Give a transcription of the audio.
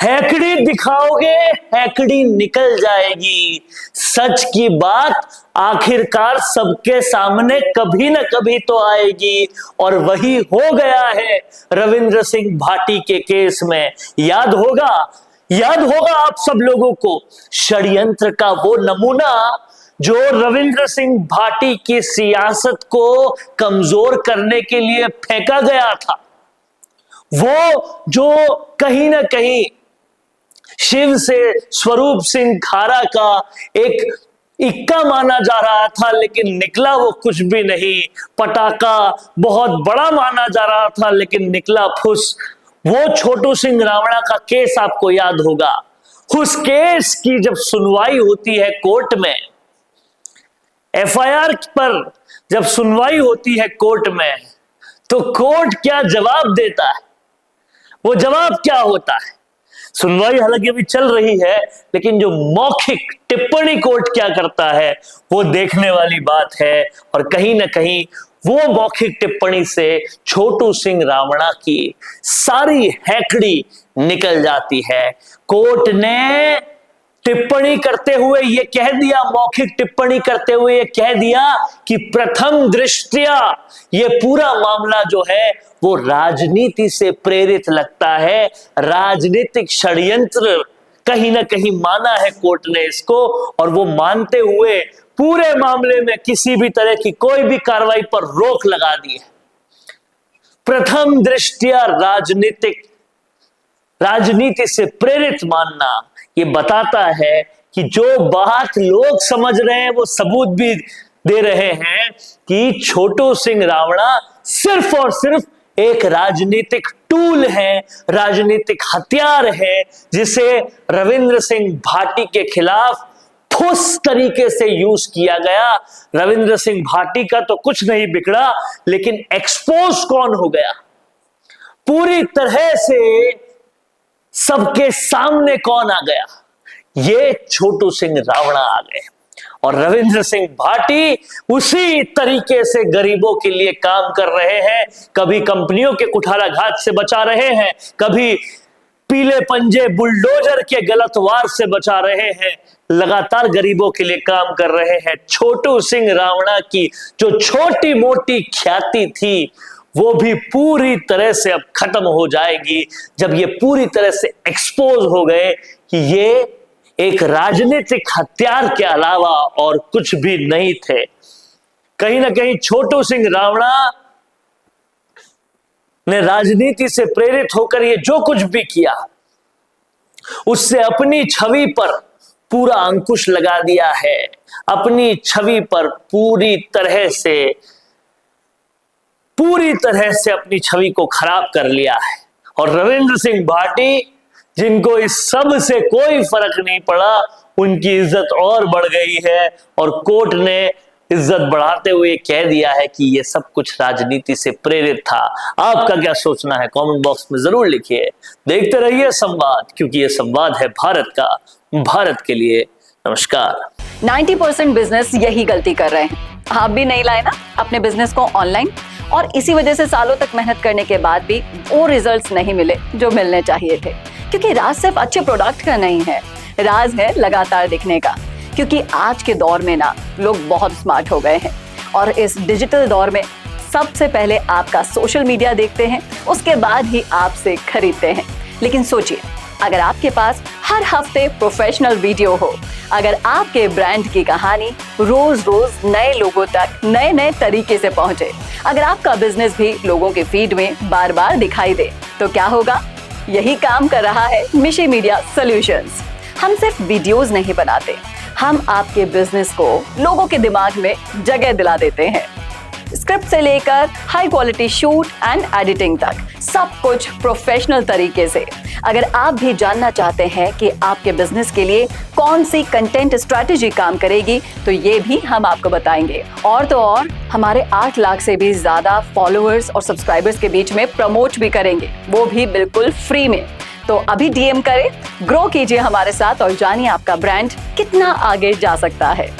हैकड़ी दिखाओगे, हैकड़ी निकल जाएगी। सच की बात आखिरकार सबके सामने कभी ना कभी तो आएगी, और वही हो गया है रविंद्र सिंह भाटी के केस में। याद होगा आप सब लोगों को षड्यंत्र का वो नमूना जो रविंद्र सिंह भाटी की सियासत को कमजोर करने के लिए फेंका गया था, वो जो कहीं ना कहीं शिव से स्वरूप सिंह खारा का एक इक्का माना जा रहा था, लेकिन निकला वो कुछ भी नहीं। पटाखा बहुत बड़ा माना जा रहा था, लेकिन निकला फुस। वो छोटू सिंह रावणा का केस आपको याद होगा। उस केस की जब सुनवाई होती है कोर्ट में, एफआईआर पर जब सुनवाई होती है कोर्ट में, तो कोर्ट क्या जवाब देता है? वो जवाब क्या होता है? सुनवाई हालांकि अभी चल रही है, लेकिन जो मौखिक टिप्पणी कोर्ट क्या करता है वो देखने वाली बात है। और कहीं ना कहीं वो मौखिक टिप्पणी से छोटू सिंह रावणा की सारी हैकड़ी निकल जाती है। कोर्ट ने टिप्पणी करते हुए ये कह दिया, मौखिक टिप्पणी करते हुए ये कह दिया कि प्रथम दृष्टया ये पूरा मामला जो है वो राजनीति से प्रेरित लगता है, राजनीतिक षड्यंत्र कहीं ना कहीं माना है कोर्ट ने इसको। और वो मानते हुए पूरे मामले में किसी भी तरह की कोई भी कार्रवाई पर रोक लगा दी है। प्रथम दृष्टया राजनीति से प्रेरित मानना ये बताता है कि जो बात लोग समझ रहे हैं वो सबूत भी दे रहे हैं कि छोटू सिंह रावणा सिर्फ और सिर्फ एक राजनीतिक टूल है, राजनीतिक हथियार है, जिसे रविंद्र सिंह भाटी के खिलाफ ठोस तरीके से यूज किया गया। रविंद्र सिंह भाटी का तो कुछ नहीं बिगड़ा, लेकिन एक्सपोज कौन हो गया? पूरी तरह से सबके सामने कौन आ गया? ये छोटू सिंह रावणा आ गए। और रविंद्र सिंह भाटी उसी तरीके से गरीबों के लिए काम कर रहे हैं। कभी कंपनियों के कुठाराघात से बचा रहे हैं, कभी पीले पंजे बुलडोजर के गलत वार से बचा रहे हैं, लगातार गरीबों के लिए काम कर रहे हैं। छोटू सिंह रावणा की जो छोटी मोटी ख्याति थी वो भी पूरी तरह से अब खत्म हो जाएगी, जब ये पूरी तरह से एक्सपोज हो गए कि ये एक राजनीतिक हथियार के अलावा और कुछ भी नहीं थे। कहीं ना कहीं छोटू सिंह रावणा ने राजनीति से प्रेरित होकर ये जो कुछ भी किया, उससे अपनी छवि पर पूरा अंकुश लगा दिया है, अपनी छवि पर पूरी तरह से अपनी छवि को खराब कर लिया है। और रविंद्र सिंह भाटी, जिनको इस सब से कोई फर्क नहीं पड़ा, उनकी इज्जत और बढ़ गई है। और कोर्ट ने इज्जत बढ़ाते हुए कह दिया है कि ये सब कुछ राजनीति से प्रेरित था। आपका क्या सोचना है कमेंट बॉक्स में जरूर लिखिए। देखते रहिए संवाद, क्योंकि ये संवाद है भारत का, भारत के लिए। नमस्कार। 90% बिजनेस यही गलती कर रहे हैं। आप भी नहीं लाए ना अपने बिजनेस को ऑनलाइन, और इसी वजह से सालों तक मेहनत करने के बाद भी वो रिजल्ट्स नहीं मिले जो मिलने चाहिए थे। क्योंकि राज सिर्फ अच्छे प्रोडक्ट का नहीं है, राज है लगातार दिखने का। क्योंकि आज के दौर में ना लोग बहुत स्मार्ट हो गए हैं, और इस डिजिटल दौर में सबसे पहले आपका सोशल मीडिया देखते हैं, उसके बाद ही आपसे खरीदते हैं। लेकिन सोचिए, अगर आपके पास हर हफ्ते प्रोफेशनल वीडियो हो, अगर आपके ब्रांड की कहानी रोज रोज नए लोगों तक नए नए तरीके से पहुंचे, अगर आपका बिजनेस भी लोगों के फीड में बार बार दिखाई दे, तो क्या होगा? यही काम कर रहा है मिशी मीडिया सॉल्यूशंस। हम सिर्फ वीडियोस नहीं बनाते, हम आपके बिजनेस को लोगों के दिमाग में जगह दिला देते हैं। स्क्रिप्ट से लेकर high quality shoot and editing तक सब कुछ प्रोफेशनल तरीके से। अगर आप भी जानना चाहते हैं कि आपके बिजनेस के लिए कौन सी कंटेंट स्ट्रैटेजी काम करेगी, तो ये भी हम आपको बताएंगे। और तो और हमारे 8 लाख से भी ज्यादा फॉलोअर्स और सब्सक्राइबर्स के बीच में प्रमोट भी करेंगे, वो भी बिल्कुल फ्री में। तो अभी डीएम करें, ग्रो कीजिए हमारे साथ और जानिए आपका ब्रांड कितना आगे जा सकता है।